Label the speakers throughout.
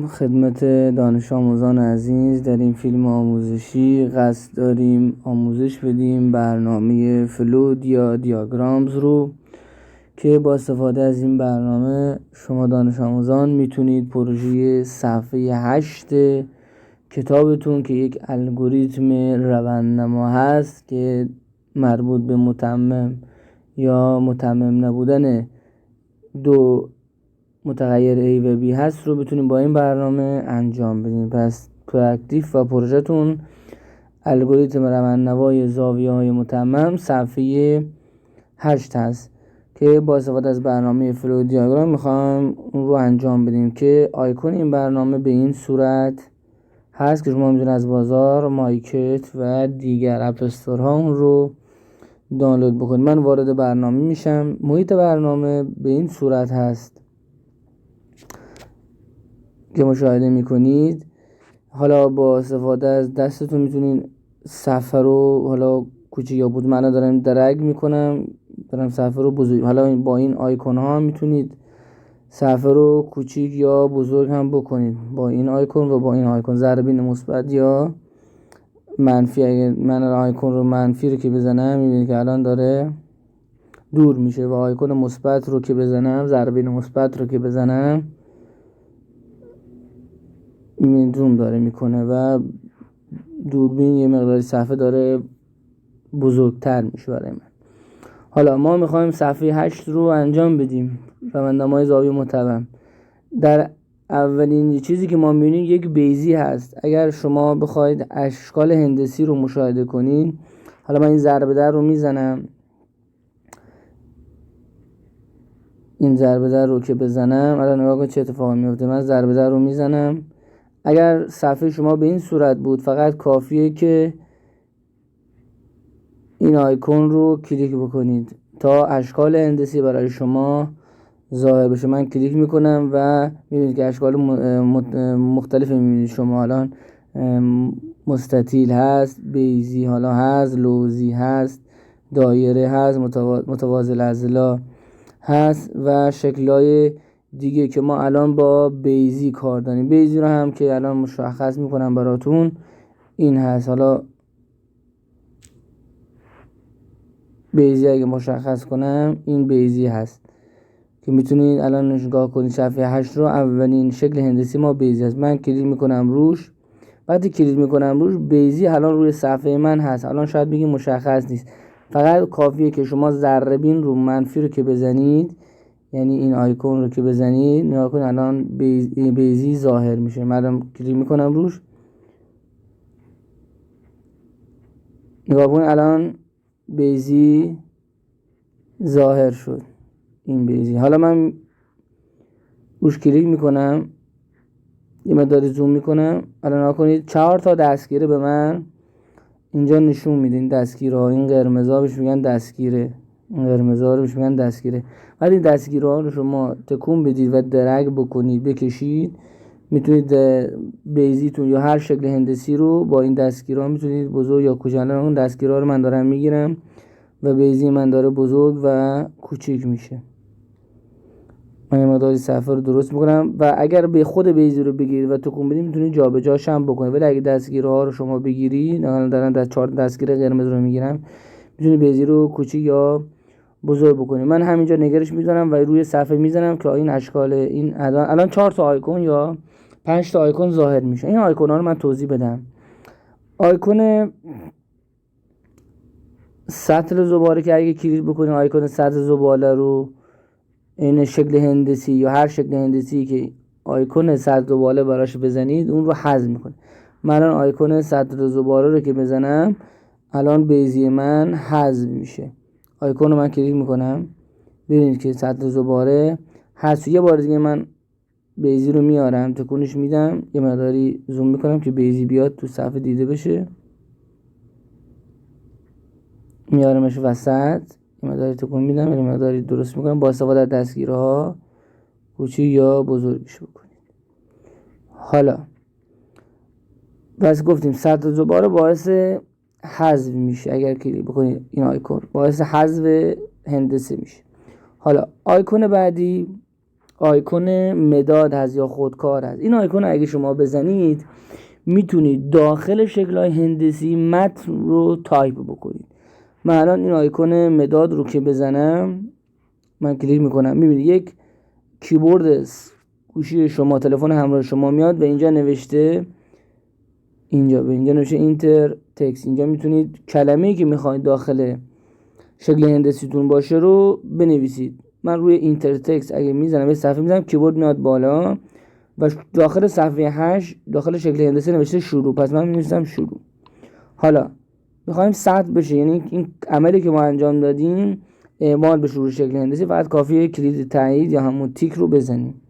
Speaker 1: خدمت دانش آموزان عزیز، در این فیلم آموزشی قصد داریم آموزش بدیم برنامه فلود یا دیاگرامز رو که با استفاده از این برنامه شما دانش آموزان میتونید پروژه صفحه 8 کتابتون که یک الگوریتم روندنما هست که مربوط به متمم یا متمم نبودن دو متغیر A و B هست رو بتونیم با این برنامه انجام بدیم. پس پراکتیف و پروژهتون الگوریتم روندنمای زاویه های متمم صفحه 8 هست که با استفاده از برنامه فلو دیاگرام میخوایم اون رو انجام بدیم که آیکون این برنامه به این صورت هست که شما میتونید از بازار مایکت و دیگر اپستور ها اون رو دانلود بکنید. من وارد برنامه میشم. محیط برنامه به این صورت هست که مشاهده میکنید. حالا با استفاده از دستتون میتونید صفحه رو حالا کوچیک یا بود، من دارم درگ میکنم، دارم صفحه رو بزرگ، حالا با این آیکون ها میتونید صفحه رو کوچیک یا بزرگ هم بکنید با این آیکون و با این آیکون ضربین مثبت یا منفی. اگه من آیکون رو منفی رو که بزنم میبینید که الان داره دور میشه و آیکون مثبت رو که بزنم، ضربین مثبت رو که بزنم این زوم داره میکنه و دوربین یه مقداری صفحه داره بزرگتر میشه برای من. حالا ما میخوایم صفحه 8 رو انجام بدیم، روندنمای زاویه متمم. در اولین چیزی که ما میبینیم یک بیزی هست. اگر شما بخواید اشکال هندسی رو مشاهده کنید، حالا من این ضربه در رو میزنم، این ضربه در رو که بزنم الان نگاه کنید چه اتفاقی میفته. من ضربه در رو میزنم، اگر صفحه شما به این صورت بود فقط کافیه که این آیکون رو کلیک بکنید تا اشکال هندسی برای شما ظاهر بشه. من کلیک میکنم و میبینید که اشکال مختلفی میبینید شما. الان مستطیل هست، بیزی حالا هست، لوزی هست، دایره هست، متوازی اضلاع هست و شکل‌های دیگه که ما الان با بیزی کار داریم. بیزی رو هم که الان مشخص میکنم براتون این هست. حالا بیزی اگه مشخص کنم این بیزی هست که میتونید الان نگاه کنید. صفحه 8 رو اولین شکل هندسی ما بیزی هست. من کلیک میکنم روش. وقتی کلیک میکنم روش بیزی الان روی صفحه من هست. الان شاید بگید مشخص نیست، فقط کافیه که شما ضربین رو منفی رو که بزنید، یعنی این آیکون رو که بزنید، نگاه کنید الان بیزی ظاهر میشه. من کلیک میکنم روش، نگاه کنید الان بیزی ظاهر شد، این بیزی. حالا من روش کلیک میکنم، یه مقدار زوم میکنم، الان نگاه کنید 4 تا دستگیره به من اینجا نشون میدین. دستگیره ها این قرمزا بهش میگن دستگیره، این قرمزا رو بهش میگن دستگیره. ولی این دستگیره ها رو شما تکون بدید و درگ بکنید، بکشید، میتونید بیزیتون یا هر شکل هندسی رو با این دستگیره ها میتونید بزرگ یا کوچیک. اون دستگیره ها رو من دارم میگیرم و بیزی من داره بزرگ و کوچیک میشه. من یه مقداری صفحه رو درست میکنم و اگر به خود بیزی رو بگیرید و تکون بدید میتونید جابجاش هم بکنید. ولی اگه دستگیره ها رو شما بگیرید، الان دارن 4 دستگیره قرمز رو میگیرم، میتونید بیزی رو کوچیک یا بزرگ بکنید. من همینجا نگرش میذارم و روی صفحه میزنم که این اشکال این الان 4 تا آیکون یا 5 تا آیکون ظاهر میشه. این آیکون ها رو من توضیح بدم. آیکون سطل زباله که اگه کلیک بکنید آیکون سطل زباله رو، این شکل هندسی یا هر شکل هندسی که آیکون سطل زباله براش بزنید اون رو حذف میکنه. من الان آیکون سطل زباله رو که بزنم الان بیزی من حذف میشه. آیکون رو من کلیک میکنم، ببینید که سطل زباله حذف. یه بار دیگه من بیزی رو میارم، تکونش میدم، یه مقداری زوم میکنم که بیزی بیاد تو صفحه دیده بشه، میارمش وسط، یه مقداری تکون میدم، یه مقداری درست میکنم با استفاده از دستگیره ها کوچیک یا بزرگش بکنید. حالا بس گفتیم سطل زباله باعث حذف میشه. اگر کلیک بکنید این آیکون باعث حذف هندسه میشه. حالا آیکون بعدی آیکون مداد هست یا خودکار هست. این آیکون اگه شما بزنید میتونید داخل شکل‌های هندسی متن رو تایپ بکنید. من الان این آیکون مداد رو که بزنم، من کلیک میکنم، میبینید یک کیبورد گوشی شما، تلفن همراه شما میاد و اینجا نوشته، اینجا نوشته اینتر تکست. اینجا میتونید کلمه‌ای که میخواید داخل شکل هندسیتون باشه رو بنویسید. من روی اینتر تکست اگه میزنم، به صفحه میزنم، کیبورد میاد بالا و داخل صفحه 8 داخل شکل هندسی نوشته شروع. پس من می‌نویسم شروع. حالا میخوایم ثبت بشه، یعنی این عملی که ما انجام دادیم اعمال به شروع شکل هندسی، فقط کافیه کلید تایید یا همون تیک رو بزنیم.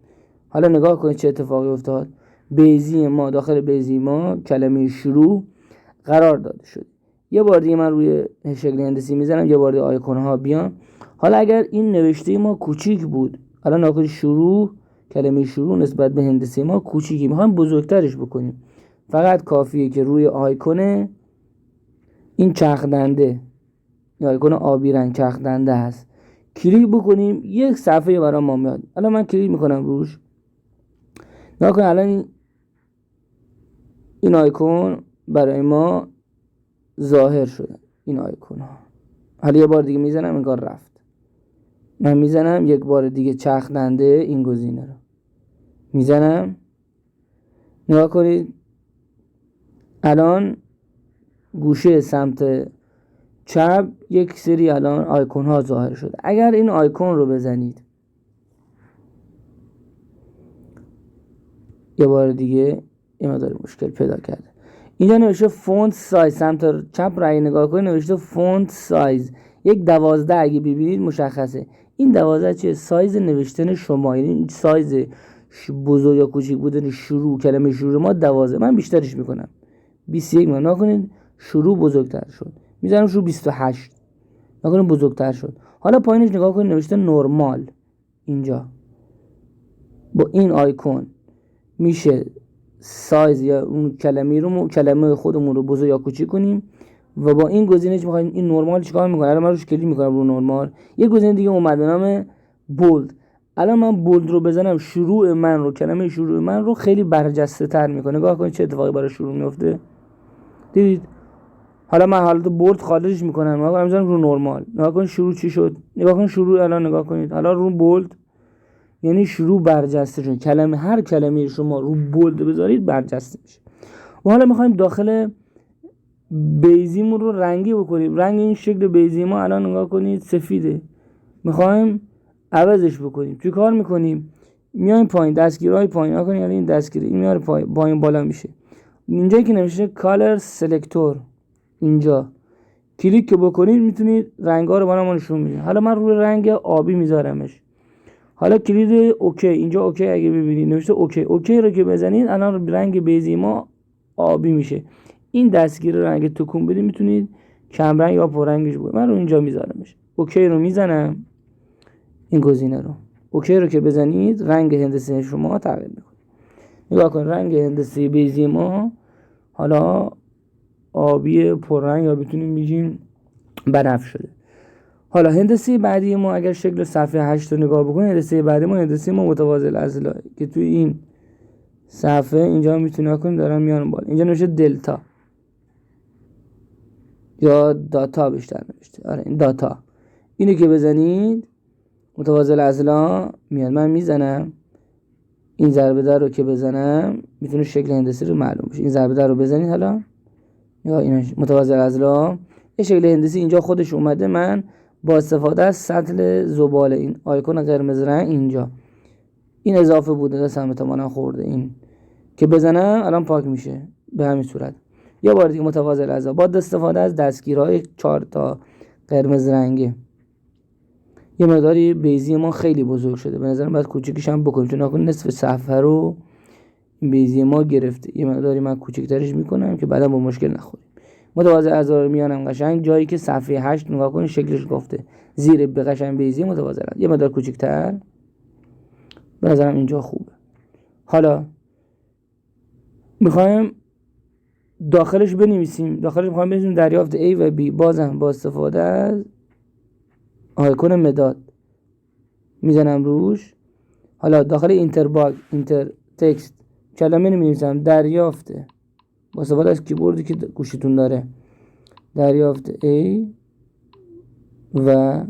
Speaker 1: حالا نگاه کنید چه اتفاقی افتاد. بیزی ما، داخل بیزی ما کلمه شروع قرار داده شد. یه بار دیگه من روی شکل هندسی میزنم، یه بار دیگه آیکون ها بیان. حالا اگر این نوشته ما کوچیک بود، الان ناکن شروع، کلمه شروع نسبت به هندسی ما کوچیکی، میخوایم بزرگترش بکنیم. فقط کافیه که روی آیکون این چرخدنده یا آیکون آبی رنگ چرخدنده هست کلیک بکنیم، یک صفحه برای ما میاد. الان من کلیک میکنم روش، ناکن الان این آیکون برای ما ظاهر شده. این آیکون ها حالا یه بار دیگه میزنم، انگار رفت. من میزنم یک بار دیگه چرخدنده این گزینه رو میزنم، نگاه کنید الان گوشه سمت چپ یک سری الان آیکون ها ظاهر شده. اگر این آیکون رو بزنید یه بار دیگه، یه مقدار مشکل پیدا کرده. اینجا نوشته فونت سایز، سمت چپ رای نگاه کنید نوشته فونت سایز، یک 12 اگه ببینید مشخصه. این 12 چیه؟ سایز نوشتن شما، یعنی سایز بزرگ یا کوچیک بودن شروع، کلمه شروع ما 12. من بیشترش میکنم 21. نگاه کنید شروع بزرگتر شد، میذارم شروع 28. نگاه کنید بزرگتر شد. حالا پایینش نگاه کنید نوشته نورمال. اینجا با این آیکون میشه سایز یا اون کلمه خودمون رو بزرگ یا کوچیک کنیم و با این گزینه میخوایم این نورمال چیکار میکنه. الان من روش کلیک میکنم رو نورمال، یه گزینه دیگه اومده نام بولد. الان من بولد رو بزنم، شروع من رو، کلمه شروع من رو خیلی برجسته تر میکنه. نگاه کنید چه اتفاقی برای شروع میفته، دیدید؟ حالا من حالت بولد خارجش میکنم، نگاه کنید میذارم رو نورمال، نگاه کنید شروع چی شد. نگاه کنید شروع الان نگاه کنید، حالا رو بولد یعنی شروع برجسته شد. کلمه، هر کلمه شما رو بولد بذارید برجسته میشه. و حالا میخوایم داخل بیزیمون رو رنگی بکنیم. رنگ این شکل بیزی ما الان نگاه کنید سفیده، میخوایم عوضش بکنیم. چی کار میکنیم؟ میایم پایین، دستگیرهای پایین، نگاه کنید این دستگیر این میاره پایین بالا میشه. اینجایی که نوشته کالر سلکتور، اینجا کلیک که بکنید میتونید رنگ‌ها رو برام نشون میده. حالا من روی رنگ آبی میذارمش. حالا کلید اوکی، اینجا اوکی اگه ببینید نوشته اوکی. اوکی رو که بزنید الان رنگ بیزی ما آبی میشه. این دستگیر رنگ تکون بدید میتونید کم رنگ یا پررنگش بکنید. من رو اینجا میذارمش، اوکی رو میزنم، این گزینه رو اوکی رو که بزنید رنگ هندسی شما تغییر میکنه. نگاه کن رنگ هندسی بیزی ما حالا آبی پررنگ یا بتونیم بگیم بنفش شده. حالا هندسی بعدی ما اگر شکل صفحه 8 رو نگاه بکنید، هندسی ما متوازی الاضلاع که توی این صفحه اینجا میتونید کنید دارن میان بالا. اینجا نوشته دلتا یا داتا بیشتر نوشته، آره این داتا. اینو که بزنید متوازی الاضلاع میاد. من میزنم این ضربه در رو که بزنم میتونه شکل هندسی رو معلوم بشه. این ضربه در رو بزنید حالا یا این متوازی الاضلاع یه شکل هندسی اینجا خودش اومده. من با استفاده از سطل زباله، این آیکون قرمز رنگ اینجا، این اضافه بوده دستم احتمالاً خورده، این که بزنم الان پاک میشه به همین صورت. یه بار دیگه متوازی الاضلاع با استفاده از دستگیرهای 4 تا قرمز رنگی. یه مقداری بیزی ما خیلی بزرگ شده، به نظرم باید کوچیکش هم بکنیم چون ناکن نصف صفحه رو بیزی ما گرفته. یه مقداری من کوچیک‌ترش میکنم که بعدا با مشکل نخوریم. متوازی الاضلاع رو میانم قشنگ جایی که صفحه 8 نگاه کنید شکلش گفته زیر به قشنگ بیزی متوازی الاضلاع یه مقدار کوچیک‌تر، به نظرم اینجا خوبه. حالا میخوایم داخلش بنویسیم، داخلش میخوایم بنویسیم دریافت A و B، بازم با استفاده از آیکون مداد میزنم روش. حالا داخل اینتر تکست کلمه نمی‌نویسم، دریافته با استفاده از کیبوردی که گوشیتون داره، دریافت A و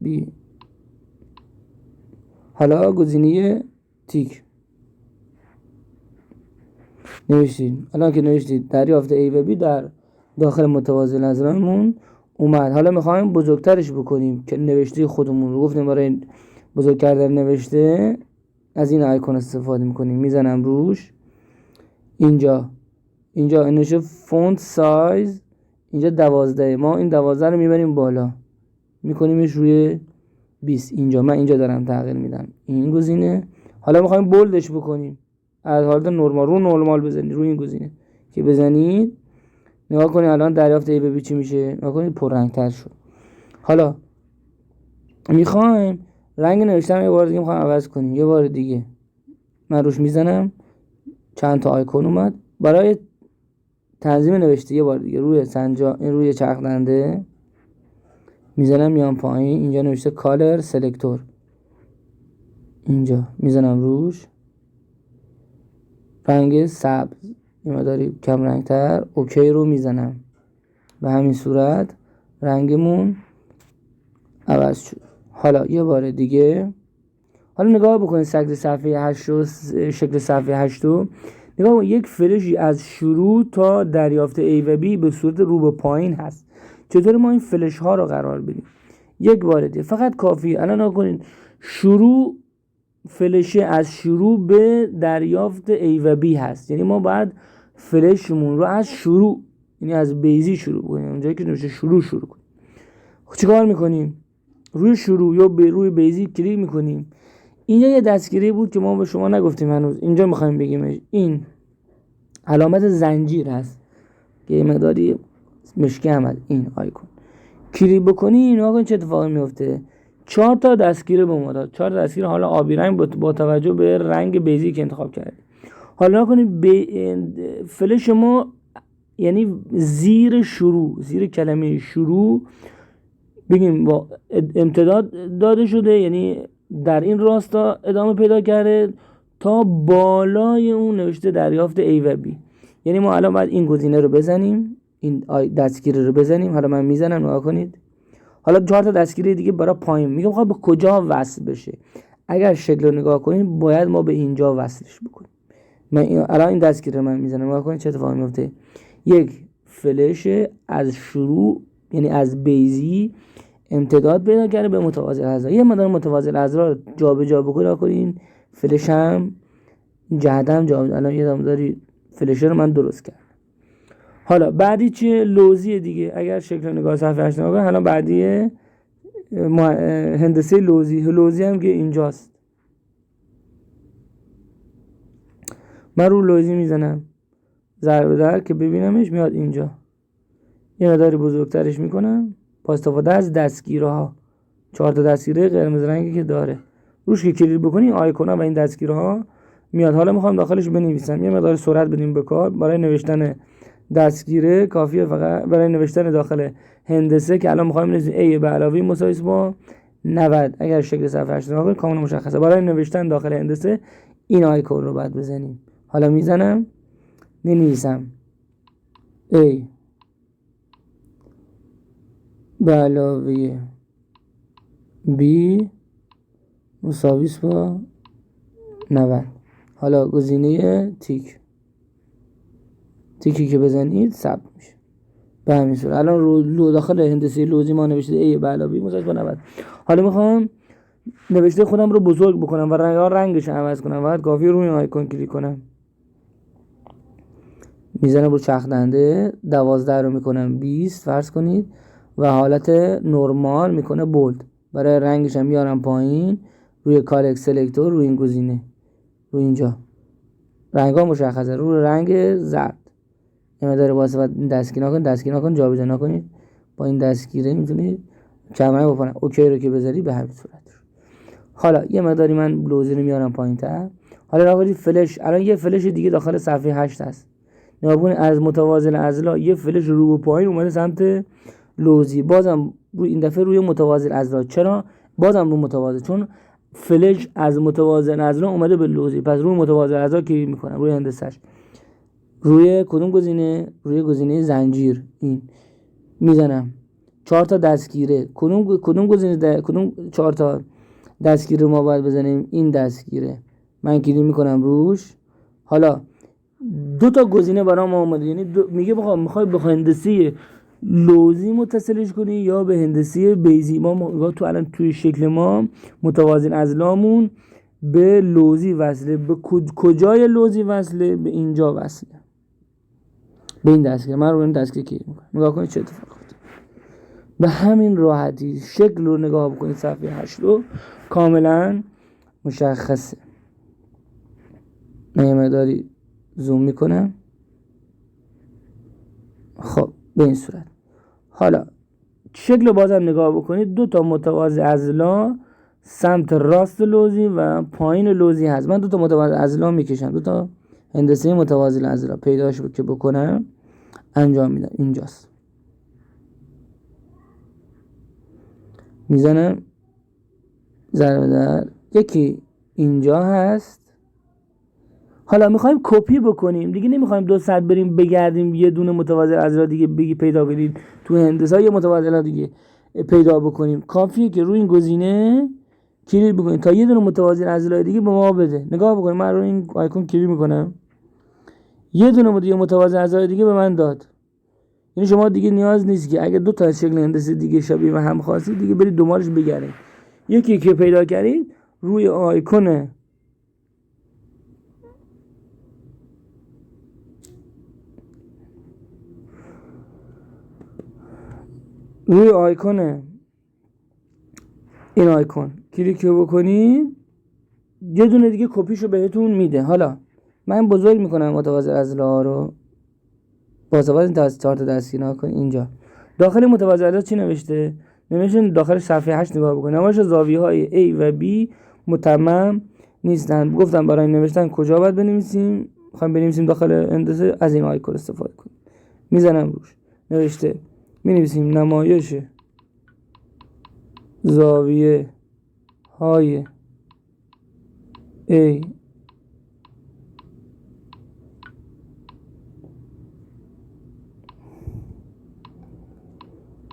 Speaker 1: B. حالا گزینه تیک نوشتید. الان که نوشتید دریافت A و B در داخل متوازی الازرامون اومد. حالا میخوایم بزرگترش بکنیم که نوشته خودمون رو گفتیم برای بزرگ کردن نوشته از این آیکون استفاده میکنیم. میزنم روش، اینجا نوشته فونت سایز، اینجا 12. ما این 12 رو میبریم بالا، میکنیمش روی 20. اینجا من اینجا دارم تغییر میدم این گزینه. حالا میخوایم بولدش بکنیم، از حالت نرمال بزنید روی این گزینه که بزنید نگاه کنید الان دریافت A به B چی میشه. نگاه کنید پررنگ‌تر شد. حالا میخوایم رنگ نوشتم یه بار دیگه میخوایم عوض کنیم. یه بار دیگه من روش میزنم، چند تا آیکون اومد برای تنظیم نوشته. یه بار دیگه روی چرخ دنده میزنم میام پایین، اینجا نوشته کالر سلکتور، اینجا میزنم روش رنگ سبز، یه مقداری کم رنگتر، اوکی رو میزنم. به همین صورت رنگمون عوض شد. حالا یه بار دیگه حالا نگاه بکنید شکل صفحه 8 رو نگاه کنید. یک فلشی از شروع تا دریافت A و B به صورت رو به پایین هست. چطور ما این فلش ها رو قرار بدیم؟ یک بار دیگه فقط کافی الان نگاه کنید شروع فلشه از شروع به دریافت A و B هست، یعنی ما باید فلشمون رو از شروع، یعنی از بیزی شروع کنیم. اونجایی که نوشته شروع کنیم. چیکار میکنیم؟ روی شروع یا روی بیزی کلیک میکنیم. اینجا یه دستگیری بود که ما به شما نگفتیم هنوز، اینجا میخوایم بگیمش. این علامت زنجیر هست که یه مقداری مشکی هم این آیکون کلیک بکنی نگاه کن چه اتفاقی میفته. 4 تا دستگیره به ما داد. 4 تا دستگیره حالا آبی رنگ با توجه به رنگ بیزی که انتخاب کردید. حالا کنید فلش ما یعنی زیر کلمه شروع بگیم با امتداد داده شده، یعنی در این راستا ادامه پیدا کرده تا بالای اون نوشته دریافت A و B. یعنی ما الان باید این گزینه رو بزنیم، این دستگیره رو بزنیم. حالا من میزنم نگاه کنید. حالا 4 تا دستگیره دیگه برای پایین میگم خب به کجا وصل بشه. اگر شکل رو نگاه کنید باید ما به اینجا وصلش بکنیم. من الان این دستگیره من میزنم نگاه کنید چه اتفاقی میفته. یک فلش از شروع یعنی از بیزی امتداد پیدا کرده به متوازی الاضلاع. یه مقدار متوازی الاضلاع جابجا بکنین فلش هم جهتم جابجا. الان یه مقداری فلش رو من درست کردم. حالا بعدی چیه؟ لوزی دیگه. اگر شکل نگاه صفحه 8 نگاه کنید الان بعدی هندسه لوزی هم که اینجاست. من رو لوزی میزنم ضربه در که ببینمش میاد اینجا. یه مقداری بزرگترش میکنم با استفاده از دستگیره ها. 4 تا دستگیره قرمز رنگی که داره روش که کلیک بکنی آیکون ها و این دستگیره ها میاد. حالا میخوام داخلش بنویسم، یه مقدار سرعت بدیم به کار. برای نوشتن دستگیره کافیه فقط برای نوشتن داخل هندسه که الان میخوایم بنویسیم A به علاوه مساوی با 90. اگر شکل صفحه 8 نگاه کنید کاملا مشخصه. برای نوشتن داخل هندسه این آیکون رو باید بزنیم. حالا میزنم نویسم A به علاوه B مساوی با 90. حالا گزینه تیکی که بزنید ثبت میشه. به همین صورت الان رو داخل هندسه لوزی ما نوشته A به علاوه B مساوی با 90. حالا میخوام نوشته خودم رو بزرگ بکنم و رنگش عوض کنم. بعد کافیه روی این آیکون کلیک کنم، میزنم رو چرخ دنده 12 رو میکنم 20 فرض کنید و حالت نرمال میکنه بولد. برای رنگش هم میارم پایین روی کالر سلکتور، روی این گزینه، روی اینجا رنگ ها مشخصه، روی رنگ زرد. یعنی داره واسه دستگیر نکن جابجا نکنید. با این دستگیره میتونید کمرنگ بکنید. اوکی رو که بذاری به همین صورت. حالا یه مقداری من بلوزی رو میارم پایین تر. حالا راوی فلش، الان یه فلش دیگه داخل صفحه 8 هست. نگاه از متوازی الاضلاع یه فلش رو به پایین اومده سمت لوزی. بازم روی این دفعه روی متوازی الاضلاع. چرا بازم رو متوازی؟ چون فلش از متوازی الاضلاع اومده به لوزی، پس روی متوازی الاضلاع کلیک میکنم، روی هندسش، روی کدوم گزینه؟ روی گزینه زنجیر این میزنم. 4 تا دستگیره، کدوم گزینه کدوم 4 تا دستگیره ما باید بزنیم؟ این دستگیره، من کلیک میکنم روش. حالا 2 تا گزینه برام ما اومده، یعنی میگه میخوای به هندسه لوزی متصلش کنی یا به هندسه بیزی. ما تو الان توی شکل ما متوازی الاضلاعمون به لوزی وصله. به کجای لوزی وصله؟ به اینجا وصله، به این دستگیر. من رو این دستگیر کلیک میکنم، نگاه کنید چه اتفاقی افتاد. به همین راحتی شکل رو نگاه بکنید، صفحه 8 رو کاملا مشخصه. مقداری زوم میکنم. خب به این صورت. حالا شکل رو بازم نگاه بکنید، 2 تا متوازی اضلاع سمت راست لوزی و پایین لوزی هست. من 2 تا متوازی اضلاع میکشم، 2 تا هندسه متوازی الاضلاع پیداش که بکنم انجام میدم. اینجاست، میزنم ضرب در، یکی اینجا هست. حالا میخوایم کپی بکنیم دیگه، نمیخوایم 2 ساعت بریم بگردیم یه دونه متوازی الاضلاع دیگه بگی پیدا کنید تو هندسه، یه متوازی الاضلاع دیگه پیدا بکنیم. کافیه که روی این گزینه کلیک بکنید تا یه دونه متوازی الاضلاع دیگه به ما بده. نگاه بکنید، من روی این آیکون کلیک میکنم، یه دونه متوازی الاضلاع دیگه به من داد. یعنی شما دیگه نیاز نیست که اگه 2 تا شکل هندسی دیگه شبیه و هم خواستید دیگه برید دنبالش بگردید. یکی که پیدا کردید روی آیکون این آیکون کلیک بکنید، یه دونه دیگه کپیشو بهتون میده. حالا من بزرگ میکنم متوازی الاضلاع رو، بازآورد این 4 تا دستگیر کنید. اینجا داخل متوازی الاضلاع چی نوشته؟ نوشته داخل صفحه 8 نگاه بکنید، نمایش زاویه‌های A و B متمم نیستند. گفتم برای نوشتن کجا باید بنویسیم؟ میخوایم بنویسیم داخل هندسه، از این آیکون استفاده کنیم. میزنم روش، نوشته مینویسیم نمایش زاویه های A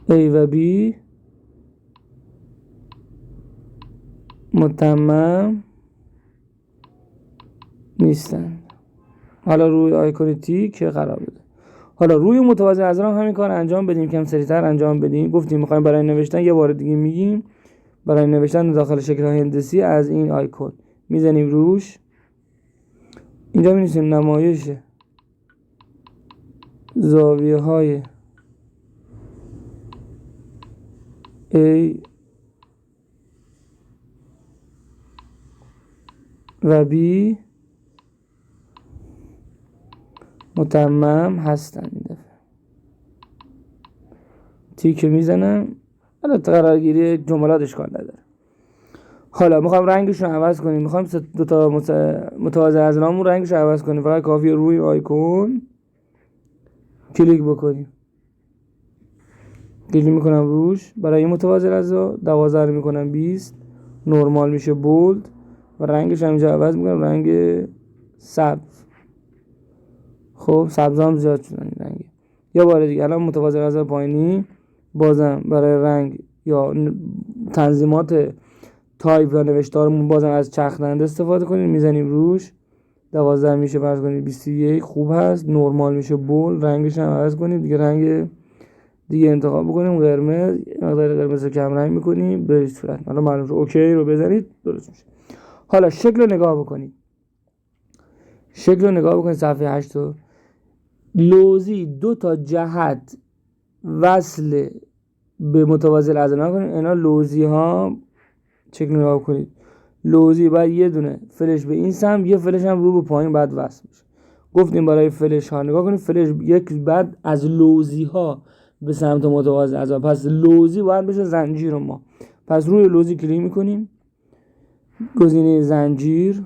Speaker 1: و B متمم نیستند. حالا روی آیکون تیک قرار بده. حالا روی متوازی الاضلاع همین کار انجام بدیم، کم سریعتر انجام بدیم. گفتیم میخوایم برای نوشتن، یه بار دیگه میگیم برای نوشتن داخل شکل هندسی از این آیکون میزنیم روش. اینجا می‌نویسیم نمایش زاویه های A و B متمم هستند. این دفعه تیک میزنم. حالا قرارگیری جملات اشکال نداره. حالا میخوام رنگش رو عوض کنیم، میخوام 2 تا متوازی الاضلاعمون رنگش رو عوض کنیم. فقط کافیه روی آیکون کلیک بکنیم، کلیک میکنم روش. برای متوازی الاضلاع 12 رو میکنم 20، نورمال میشه بولد و رنگش هم اینجا عوض میکنم رنگ سبز. خب سبز هم زیاد شدن این رنگه. یا بار دیگه الان متوازی الاضلاع پایینی، بازم برای رنگ یا تنظیمات تایپ و نوشتارمون بازم از چرخنده استفاده کنیم. میزنیم روش، 12 میشه فرض کنید 21، خوب هست. نورمال میشه بولد، رنگش هم عوض کنیم دیگه، رنگ دیگه انتخاب بکنیم، قرمز. مقدار قرمز رو کم رنگ میکنیم به صورت. حالا معلوم شد اوکی رو بزنید درست میشه. حالا شکل رو نگاه بکنید، صفحه 8 رو. لوزی 2 تا جهت وصل به متوازی الاضلاع کنید. اینا لوزی ها، شکل نگاه کنید. لوزی باید یه دونه فلش به این سمت، یه فلش هم رو به پایین بعد وصل بشه. گفتیم برای فلش ها نگاه کنید، فلش یک بعد از لوزی ها به سمت متوازی الاضلاع، پس لوزی باید بشه زنجیر ما. پس روی لوزی کلیک میکنیم، گزینه زنجیر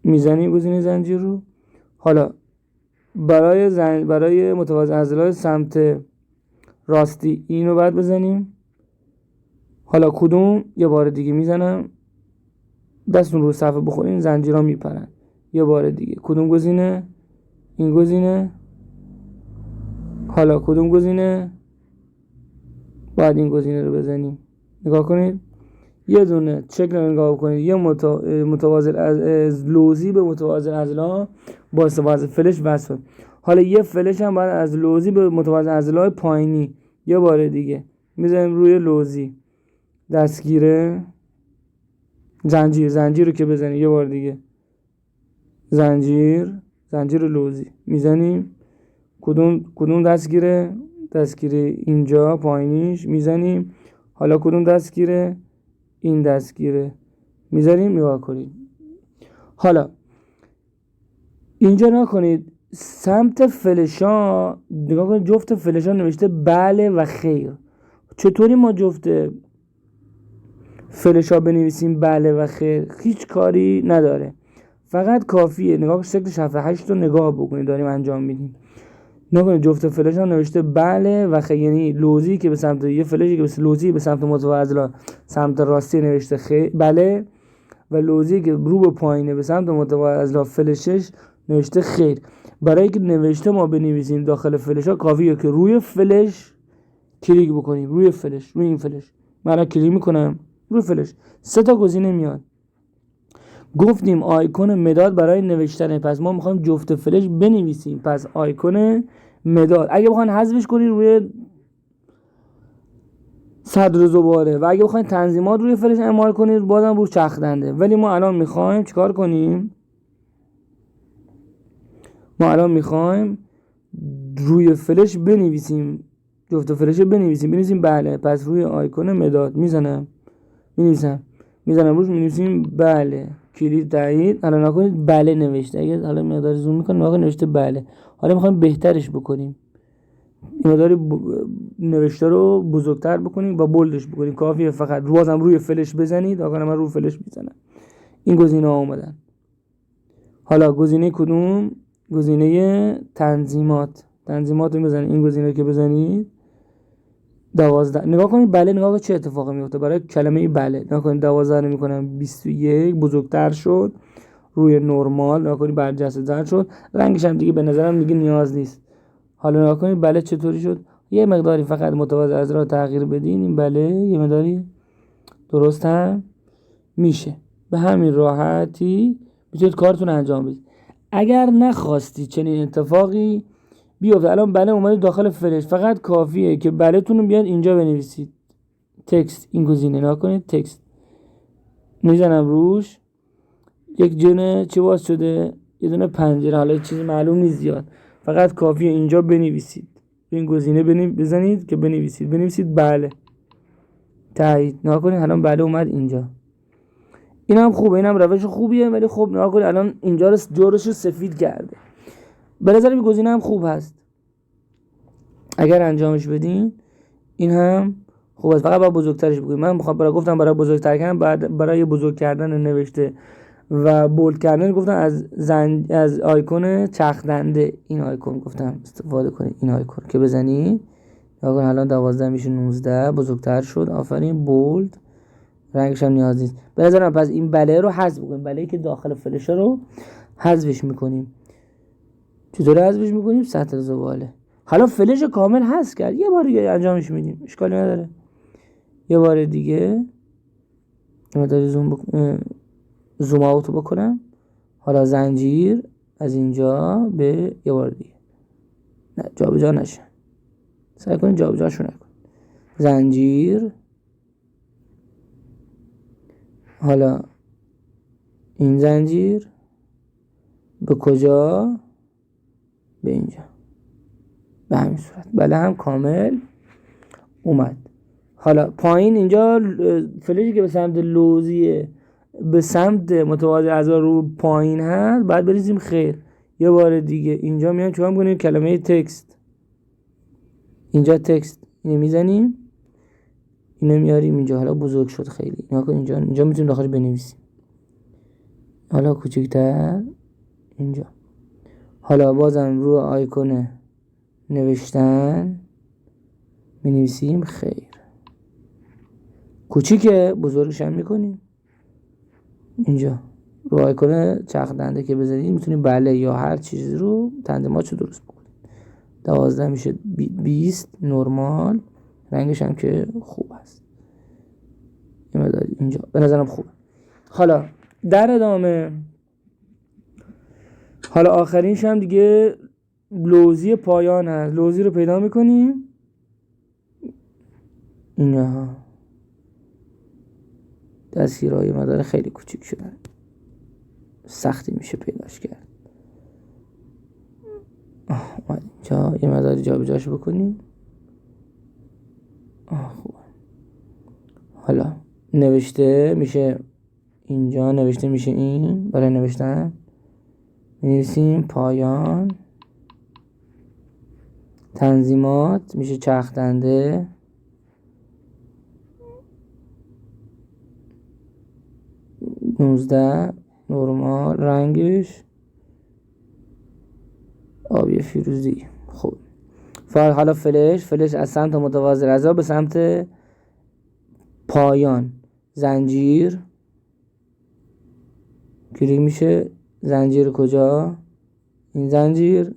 Speaker 1: میزنیم، گزینه زنجیر رو. حالا برای متوازی الاضلاع سمت راستی اینو باید بزنیم. حالا کدوم یه بار دیگه میزنم، دستون رو صفحه بخورین زنجیرها میپرن. یه بار دیگه کدوم گزینه؟ این گزینه. حالا کدوم گزینه؟ باید این گزینه رو بزنیم. نگاه کنید یه دونه چک رو نگاه کنید، یه متوازی از لوزی به متوازی اضلاع با استفاده از فلش وصل. حالا یه فلش هم باید از لوزی به متوازی اضلاع پایینی. یه بار دیگه میذاریم روی لوزی، دستگیره زنجیر رو که بزنیم. یه بار دیگه زنجیر لوزی میزنیم. کدوم دستگیره اینجا پایینیش میزنیم. حالا کدوم دستگیره؟ این دستگیره میذاریم. نگاه کنید حالا اینجا نکنید سمت فلشا نگاه کنید، جفت فلشا نوشته بله و خیر. چطوری ما جفت فلشا بنویسیم بله و خیر؟ هیچ کاری نداره، فقط کافیه نگاه شکل صفحه 8 رو نگاه بکنید داریم انجام میدیم. نگاه جفت فلش ها نوشته بله و خیر، یعنی لوزی که به سمت یه فلشی که به لوزی به سمت متوازی سمت راستی نوشته خیر بله، و لوزی که رو به پایینه به سمت متوازی فلشش نوشته خیر. برای که نوشته ما بنویسیم داخل فلش ها کافیه که روی فلش کلیک بکنیم، روی این فلش من کلیک میکنم روی فلش، 3 تا گزینه میاد. گفتیم آیکون مداد برای نوشتنه، پس ما میخوایم جفت فلش بنویسیم، پس آیکون مداد. اگه بخواین حذفش کنید روی صدر زباله، و اگه بخواین تنظیمات روی فلش اعمال کنید بازم رو چرخ دنده. ولی ما الان میخوایم چیکار کنیم؟ ما الان میخوایم روی فلش بنویسیم، جفت فلش بنویسیم بله. پس روی آیکون مداد میزنم روش مینویسیم بله، کلید تایید. حالا نکنید بله نوشته، اگه حالا مقدار زوم میکنم واقعا نوشته بله. حالا میخوایم بهترش بکنیم، این مقدار نوشته رو بزرگتر بکنیم و بولدش بکنیم. کافیه فقط بازم روی فلش بزنید. آقا من روی فلش میزنم، این گزینه ها اومدن. حالا گزینه کدوم؟ گزینه تنظیمات رو بزنید. این گزینه که بزنید 12. نگاه کنید بله، نگاه کنید چه اتفاقی میفته برای کلمه بله. نگاه کنید 12 رو میکنم 21 بزرگتر شد، روی نرمال نگاه کنید برجسته تر شد، رنگش هم دیگه به نظرم دیگه نیاز نیست. حالا نگاه کنید بله چطوری شد. یه مقداری فقط متوازی از را تغییر بدین، این بله یه مقداری درست هم میشه. به همین راحتی میتونید کارتون انجام بدید. اگر نخواستی چنین اتفاقی بیفته، الان بله اومده داخل فلش، فقط کافیه که بله تون رو بیاد اینجا بنویسید تکست. این گزینه نگاه کنید تکست میزنم روش، یک جونه چی باز شده؟ یه دونه پنجره. حالا چیزی معلوم نیست زیاد، فقط کافیه اینجا بنویسید، این گزینه بزنید که بنویسید بله، تایید. نگاه کنید الان بله اومد اینجا. این هم خوبه، این هم روش خوبیه، ولی خب نگاه کنید الان اینجا رو جورش رو سفید کرده. به نظر این گزینه هم خوب هست، اگر انجامش بدین این هم خوب است. فقط باید بزرگترش بکنید. من گفتم برای بزرگتر کردن، برای بزرگ کردن نوشته و بولد کردن گفتم از آیکون چرخ دنده، این آیکون گفتم استفاده کنید. این آیکون که بزنید نگاه کنید الان 12 میشه 19 بزرگتر شد. آفرین بولد، رنگش هم نیاز نیست. به نظرم پس این بله رو حذف بکنیم، بله که داخل فلش رو حذفش میکنیم. چطوری حذفش میکنیم؟ سطر زباله. حالا فلش کامل حذف کرد، یه بار دیگه انجامش میدیم، اشکالی نداره. یه بار دیگه مقدار زوم اوت بکنم. حالا زنجیر از اینجا به یه بار دیگه، نه جابجا نشه، سعی کنید جابجاشو نکن. زنجیر، حالا این زنجیر به کجا؟ به اینجا، به همین صورت. بله هم کامل اومد. حالا پایین اینجا فلشی که به سمت لوزیه به سمت متوازی اعضا رو پایین هست، بعد بریزیم خیر. یه بار دیگه اینجا میام چون کنیم کلمه تکست، اینجا تکست اینو میزنیم، اینو میاریم اینجا. حالا بزرگ شد خیلی، اینجا میتونیم داخل بنویسیم. حالا کوچکتر اینجا. حالا بازم رو آیکون نوشتن می‌نویسیم خیر. کوچیکه بزرگش هم میکنیم. اینجا رو آیکون چرخ دنده که بزنید میتونید بله یا هر چیزی رو تنظیماتشو درست بکنید. 12 میشه 20 نرمال، رنگش هم که خوب است. اینجا به نظرم خوبه. حالا در ادامه، حالا آخرینش هم دیگه لوزی پایان هست. لوزی رو پیدا میکنیم اینها، دستگیرهای مدار خیلی کوچیک شدن، سختی میشه پیداش کرد. اینجا یه مدار جا به جاش بکنیم. خوبه. حالا نوشته میشه اینجا، نوشته میشه این. برای نوشتن می‌نویسیم پایان، تنظیمات میشه چرخ دنده، نوزده نرمال، رنگش آبی فیروزی. خب حالا فلش از سمت متوازی رضا به سمت پایان زنجیر کلیک میشه. زنجیر کجا؟ این زنجیر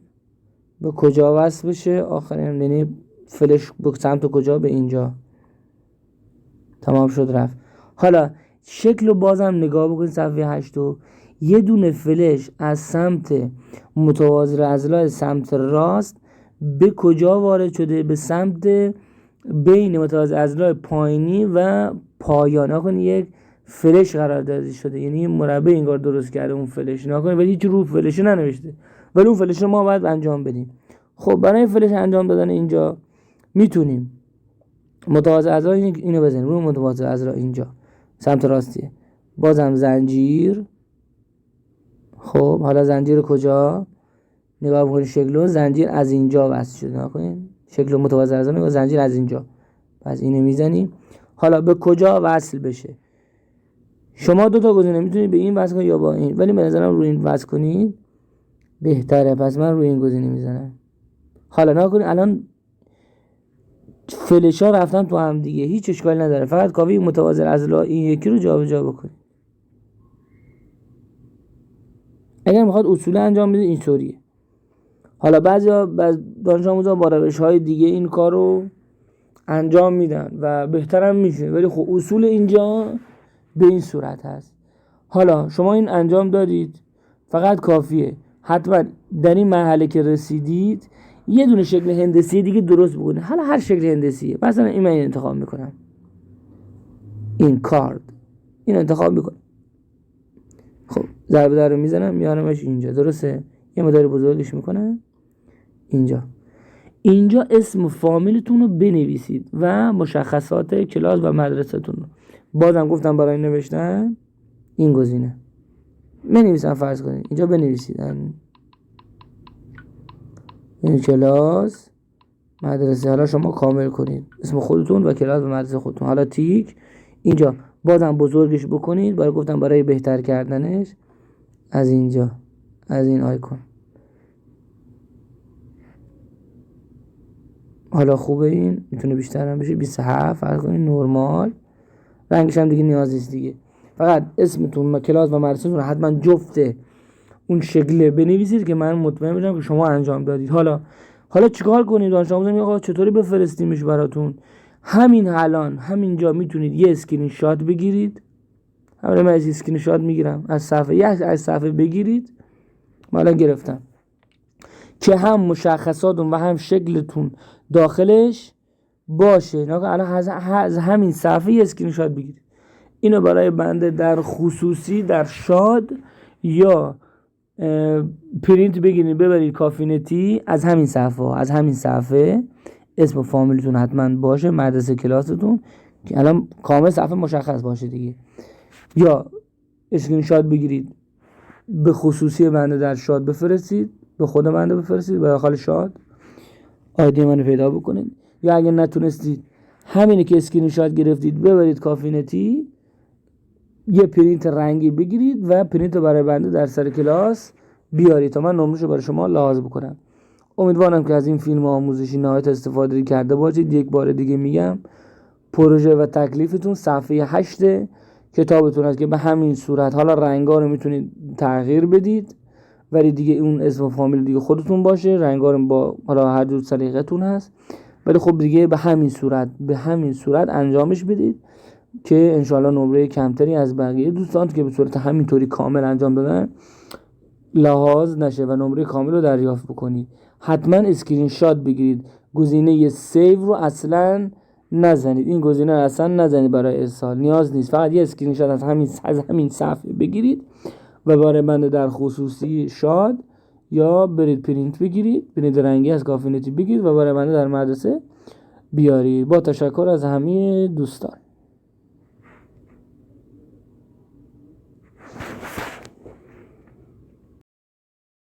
Speaker 1: به کجا وصل بشه؟ آخرین، یعنی فلش به سمت کجا؟ به اینجا. تمام شد رفت. حالا شکل رو بازم نگاه بکنید صفحه 8. یه دونه فلش از سمت متوازی اضلاع سمت راست به کجا وارد شده؟ به سمت بین متوازی اضلاع پایینی و پایان. نکنید یک فلش قرار داده شده، یعنی مربع انگار درست کرده اون فلش، نکنید ولی هیچ رو فلش ننوشته، ولی اون فلش رو ما باید انجام بدیم. خب برای فلش انجام دادن اینجا میتونیم متوازی اضلاع اینو بزنیم روی متوازی اضلاع اینجا سمت راستیه، بازم زنجیر. خب حالا زنجیر کجا؟ نگاه بکنید شکلو، زنجیر از اینجا وصل شده. نگاه کنید شکل متوازی اضلاع، نگاه زنجیر از اینجا، پس اینو میزنیم. حالا به کجا وصل بشه؟ شما دو تا گزینه میتونید به این وصل کنید یا با این، ولی به نظرم روی این وصل کنید بهتره، پس من روی این گزینه میزنم. حالا نگاه کنید الان فلش ها رفتن تو هم دیگه، هیچ اشکالی نداره، فقط کافی متوازی اضلاع این یکی رو جابجا بکنید. اگر میخواد اصولا انجام بدید اینطوریه. حالا بعضی دانش آموزا با روش های دیگه این کار رو انجام میدن و بهترم میشه، ولی خب اصول اینجا به این صورت هست. حالا شما این انجام دادید، فقط کافیه حتما در این مرحله که رسیدید یه دونه شکل هندسی دیگه درست بکنید. حالا هر شکل هندسیه، مثلا این من انتخاب میکنم، این کارد این انتخاب میکنم. خب ضربه در رو میزنم میارمش اینجا، درسته؟ یه مقدار بزرگش میکنم اینجا اسم فامیلتون رو بنویسید و مشخصات کلاس و مدرسه‌تون رو. بازم گفتم برای نوشتن این گزینه بنویسم، فرض کنید اینجا بنویسید این کلاس مدرسه. حالا شما کامل کنید اسم خودتون و کلاس و مدرسه خودتون. حالا تیک اینجا بازم بزرگش بکنید، برای بهتر کردنش از اینجا، از این آیکون. حالا خوبه این میتونه بیشتر هم بشه، 27 فرض کنید نرمال، رنگش هم دیگه نیاز نیست دیگه. فقط اسمتون و کلاس و مدرسه‌تون حتما جفت اون شکل بنویسید که من مطمئن بشم که شما انجام دادید. حالا چیکار کنید؟ دانش آموزا میگه آقا چطوری بفرستیمش براتون؟ همین الان همینجا میتونید یه اسکرین شات بگیرید. من از اسکرین شات میگیرم از صفحه بگیرید. من الان گرفتم که هم مشخصاتون و هم شکلتون داخلش باشه. الان از همین صفحه یه اسکرین شات بگیرید. اینو برای بنده در خصوصی در شاد یا پرینت بگیرید ببرید کافینتی، از همین صفحه اسم و فامیلتون حتما باشه، مدرسه کلاستون که الان کامل صفحه مشخص باشه دیگه، یا اسکرین شات بگیرید به خصوصی بنده در شاد بفرستید، به خود بنده بفرستید به داخل شاد آیدی منو پیدا بکنید، یا اگه نتونستید همینی که اسکرین شات گرفتید ببرید کافینتی، یه پرینت رنگی بگیرید و پرینت برای بنده در سر کلاس بیارید تا من نمره‌شو برای شما لحاظ بکنم. امیدوارم که از این فیلم آموزشی نهایت استفاده کرده باشید. یک بار دیگه میگم پروژه و تکلیفتون صفحه 8 کتابتون هست که به همین صورت حالا رنگا رو میتونید تغییر بدید، ولی دیگه اون اسم و فامیل دیگه خودتون باشه، رنگا رو با حالا هر جور سلیقتون هست، ولی خب دیگه به همین صورت انجامش بدید که انشالله نمره کمتری از بقیه دوستان که به صورت همینطوری کامل انجام دادن لحاظ نشه و نمره کامل رو دریافت بکنید. حتما اسکرین شات بگیرید، گزینه سیو رو اصلا نزنید، این گزینه رو اصلا نزنید برای ارسال، نیاز نیست، فقط یه اسکرین شات از همین صفحه بگیرید و برای بنده در خصوصی شاد یا برید پرینت بگیرید، پرینت رنگی از کافی نتی بگیرید و برای بنده در مدرسه بیارید. با تشکر از همه دوستان.